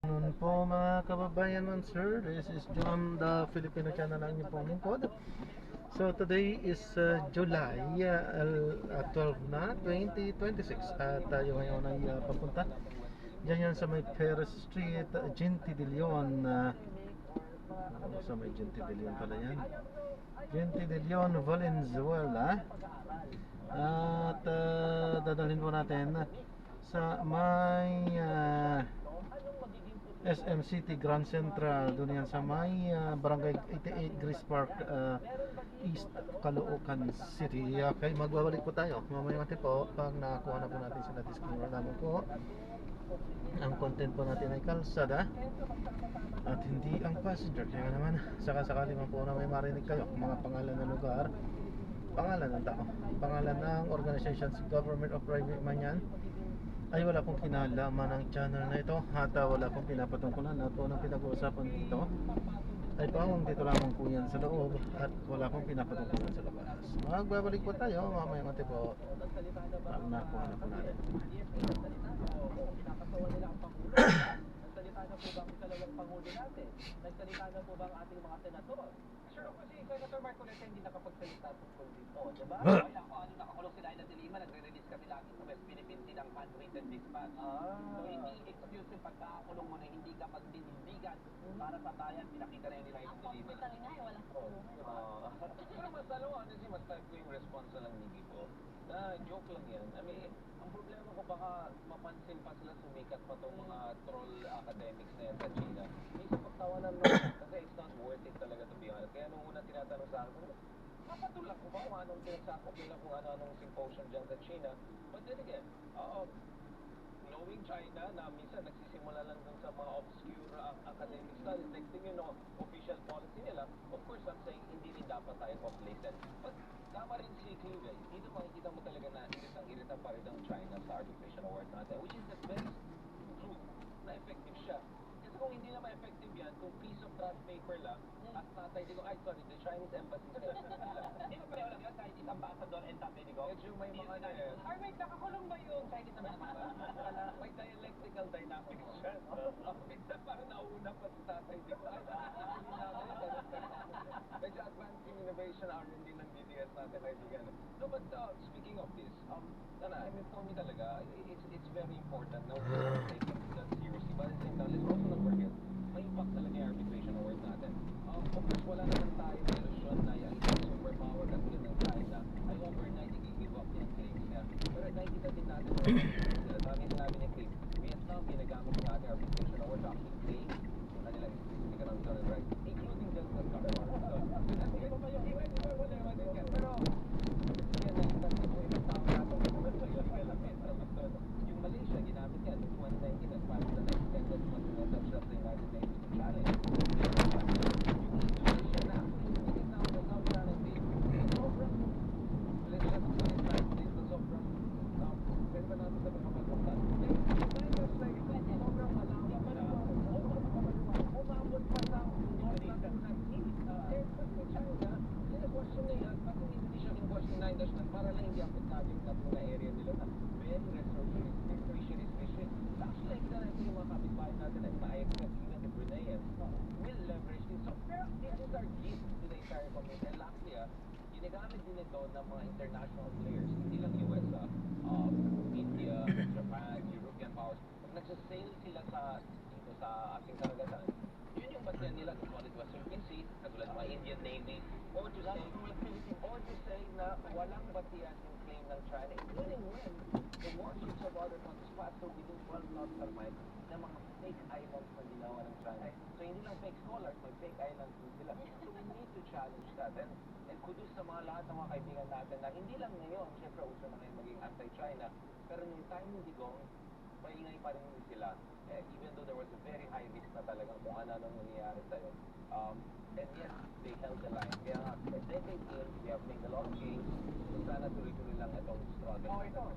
Noon po mga kababayan man sir, this is John, the Filipino channel ang inyong pumungkod. So today is July 12 na 2026 at tayo ngayon ay papunta dyan yan sa may Perez Street, Gente de Leon. Sa may Gente de Leon pala yan, Gente de Leon, Valenzuela. At dadalhin po natin sa may SM City Grand Central, doon yan sa may Barangay 88 Grace Park, East Caloocan City. Okay, magbabalik po tayo mamaya natin po pag nakakuha na po natin sila disclaimer namin po. Ang content po natin ay kalsada at hindi ang passenger, kaya naman sakasakali man po na may marinig kayo mga pangalan ng lugar, pangalan ng tao, pangalan ng organizations, government or private man yan, ay wala pong kinalaman ng channel na ito at wala pong pinapatungkulan at unang pinag-uusapan dito ay pawang dito lamang po yan sa loob at wala pong pinapatungkulan sa labas. Magbabalik po tayo mamaya konti po pag nakuha na po natin. Nagsalita na po ba ang dalawang pangulo natin? Nagsalita na po ba ang ating mga senador? Sure, kasi Senator Marcoleta hindi nakapagsalita tungkol dito, diba? Kaya kung ano nakakulong si Laila de Lima, nagre-release kami lagi sa West Philippine Sea ng handwritten dispatch. So hindi excuse yung pagkakakulong mo na hindi ka magdinindigan para sa bayan, pinakita na yun ni Laila de Lima. Ang hospital nga eh, walang kulungan. Pero mas lalo, honestly, mas type ko yung response lang ni Gibo. Na joke lang yan. I mean, ang problema ko baka mapansin pa sila, sumikat pa itong mga troll academics na yan sa China. Hindi sa pagtawanan mo kasi it's not worth it talaga to be honest. Kaya nung una tinatanong sa akin, papatulak ko ba kung anong tinasakop nila kung ano-anong symposium dyan sa China. But then again, knowing China na minsan nagsisimula lang dun sa mga obscure academic studies, next thing you know, official policy nila, of course I'm saying hindi rin dapat tayo off-lated. But tama rin si Clive, dito makikita mo talaga na iritang-irita pa rin ang China sa arbitration award natin, which is the best proof na effective siya. Kasi kung hindi naman effective yan, kung piece of draft paper lang, at tatay digo, ay sorry, the Chinese embassy said hindi ba pareho lang yun, Chinese ambassador and tatay digo? Medyo may mga na eh. Ay wait, nakakulong ba yung Chinese ambassador? May dialectical dynamics siya. Minsan parang nauna pa si tatay digo. Ay, medyo advancing innovation R&D ng DDS natin, kaibigan. No, but speaking of this, I mean, for me talaga, it's very important na we're taking that seriously. But at the same time, let's also not forget, may impact talaga yung arbitration award natin. Of course, wala naman tayo ilusyon na yung isang superpower katulad ng China ay overnight i-give up yung claims niya. Pero nakikita din natin sinasabi ni Clive, Vietnam, ginagamit ng ating arbitration award to actually claim yung kanilang economic rights, including just the government. Pero, yan, nakita ko yung tao natin yung Malaysia, ginamit yan in 2019 as part of the extended continental shelf of the United Nations challenge. Para lang hindi apektado yung tatlong na area nila na very resource fisheries. Actually, nakita natin yung mga kapitbahay natin like ma-accept even the Bruneians will leverage this. So, pero this is our gift to the entire community. And lastly, ginagamit din ito ng mga international players, hindi lang US, India, Japan, European powers. Pag nagsasail sila dito sa ating karagatan, yun yung basihan nila kung solid Western Sea, katulad ng mga Indian Navy, or to say na walang basihan yung claim ng China, including when the warships of other countries pass through within 12 nautical miles na mga fake islands na ginawa ng China. So hindi lang fake scholars, may fake islands din sila. So we need to challenge that. And kudos sa lahat ng mga kaibigan natin na hindi lang ngayon, syempre uso na ngayon maging anti-China, pero nung time ng Digong, maingay pa rin sila. Even though there was a very high risk na talagang kung ano nangyayari sa'yo. And yes, they held the line. Kaya nga, a decade in, we have played a lot of games. So sana tuloy-tuloy lang itong struggle. Ito.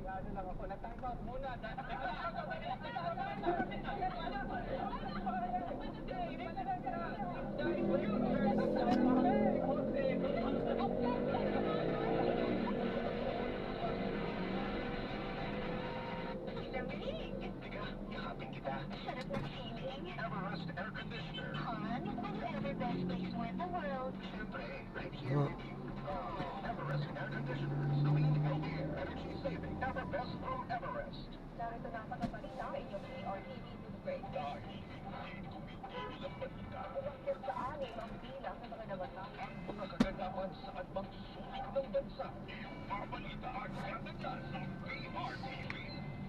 Ano lang ako, na-time out muna. Lamig! Teka, yakapin kita. Sarap ng conditioner. Han, will you ever best place win the world? Siyempre, right here. Everest Air Conditioners. Clean, healthy air, energy saving. Ever best from Everest. Narito na ang mga balita sa inyong PRTV News Break. Dahil hindi tumigil ang balita. Umakyat sa 6 ang bilang ng mga namatay. Ang mga kaganapan sa anumang sulok ng bansa. Ipabalita ang kaganapan sa PRTV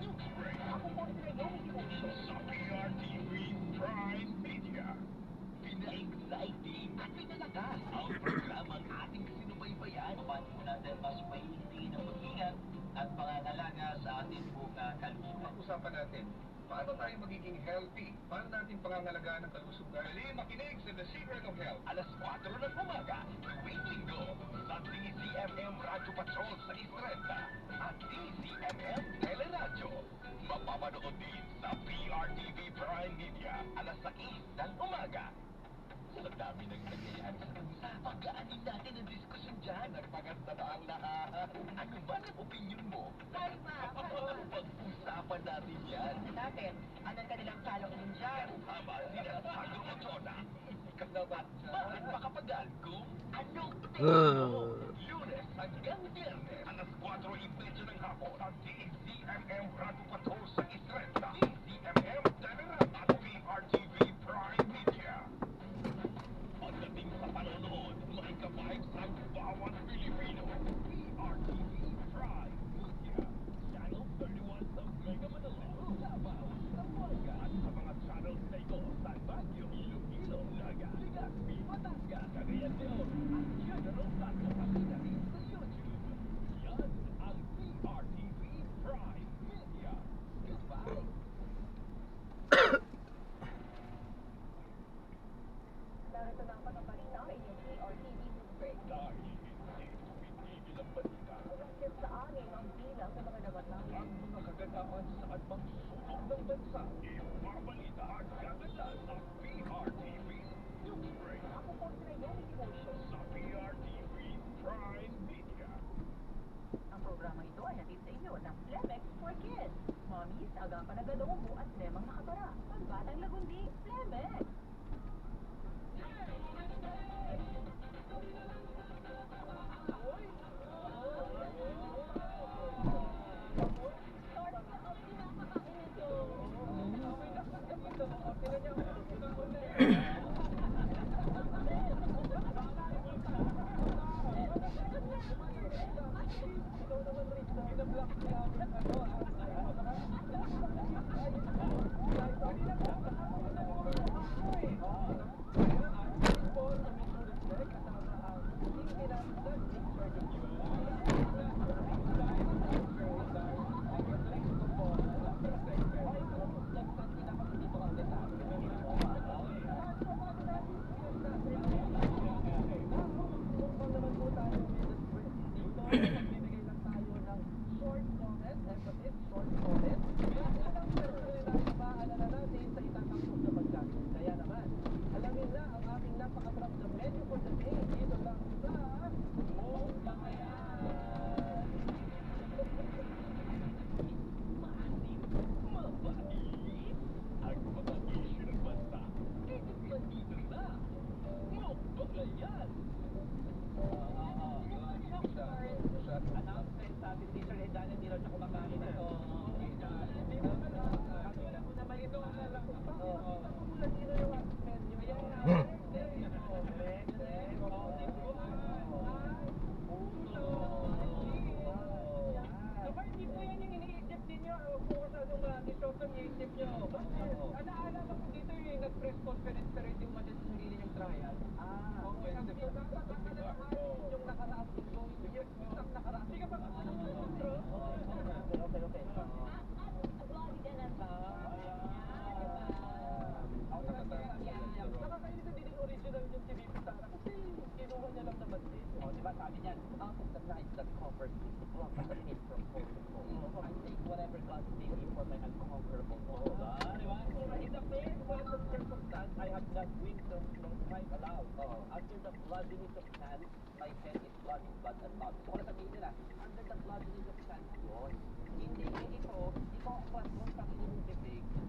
News Break. Ako po si Naomi Dimosio. Sa PRTV Prime Media. Pina-exciting at pinalakas ang programang ating sinubaybayan. Paano natin mas mahihingi ng mag-ingat at pangangalaga sa ating buong kalusugan. Pag-usapan natin, paano tayo magiging healthy? Paano natin pangangalagaan ang kalusugan? Dali, makinig sa The Secret of Health. Alas 4 ng umaga, tuwing linggo, sa DZMM Radio Patrol sa Istrenta at DZMM Teleradyo. Mapapanood din sa PRTV Prime Media, alas 6 ng umaga. Sa dami ng nangyayari sa bansa, pagkaanin natin ang diskusyon dyan. Nagpaganda na ang lahat. Ano ba ang opinion mo? Pag-usapan natin yan. Natin, anong kanilang kalooban dyan? Tama sila Sago Otona. Ikaw naman, bakit makapagal kung anong tingin mo? Lunes hanggang Biyernes, alas 4:30 ng hapon sa DZMM Radio Patrol sa Istrenta, DZMM Teleradyo at PRTV Prime Media. Pagdating sa panonood, may ka-vibes ang bawat Pilipino. PRTV Prime Media. Channel 31 sa Mega Manila, Davao, Zamboanga at sa mga channels na ito sa Baguio, Iloilo, Naga, Legazpi, Batangas, Cagayan de Oro at General Santos pati na rin sa YouTube. Yan ang PRTV Prime Media. Goodbye! Narito na ang mga balita sa inyong PRTV News Break. Dahil hindi tumigil ang balita. Umakyat sa 6 ang bilang ng mga namatay. Ang mga kaganapan sa anumang sulok ng bansa. Ipabalita ang kaganapan sa PRTV News Break. Ako po si Naomi Dimosio. Sa PRTV Prime Media. Ang programa ito ay hatid sa inyo ng Flemex for Kids. Mommies, agapan na galong at lemang nakatara. Pagbatang lagundi, Flemex!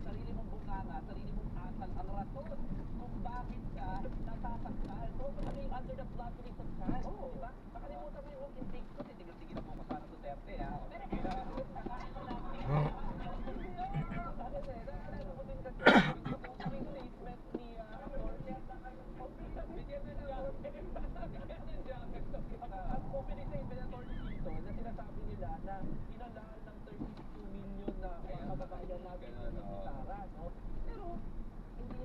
Sarili mong bunganga, sarili mong asal ang rason. na inalal ng 32 million na kababayan natin si Sara, no? Pero hindi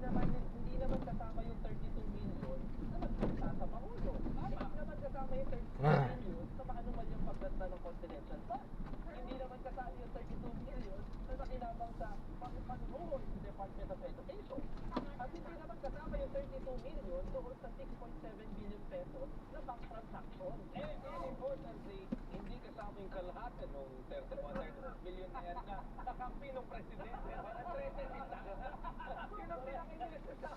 naman kasama yung 32 million na nagpunta sa Pangulo. Hindi naman kasama yung 32 million na maanumal yung pagganda ng confidential fund. Hindi naman kasama yung 32 million na nakinabang sa pag-panuhol sa Department of Education. At hindi naman kasama yung 32 million doon sa 6.7 billion pesos na bank transaction. And importantly, hindi kasama yung kalahati nung 31 million na yan na nakampi ng presidente. Para 13 din lang. Yun ang pinakinilis sa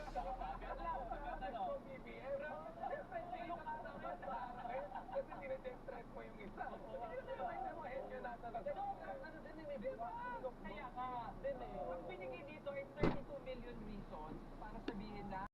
BBM. Siyempre, hindi yung kasama sa akin kasi dinedemonstrate mo yung isa. Yun naman yung mga henyo natin. Ano din yun eh, kaya nga, din eh. Ang binigay dito ay 32 million reasons para sabihin na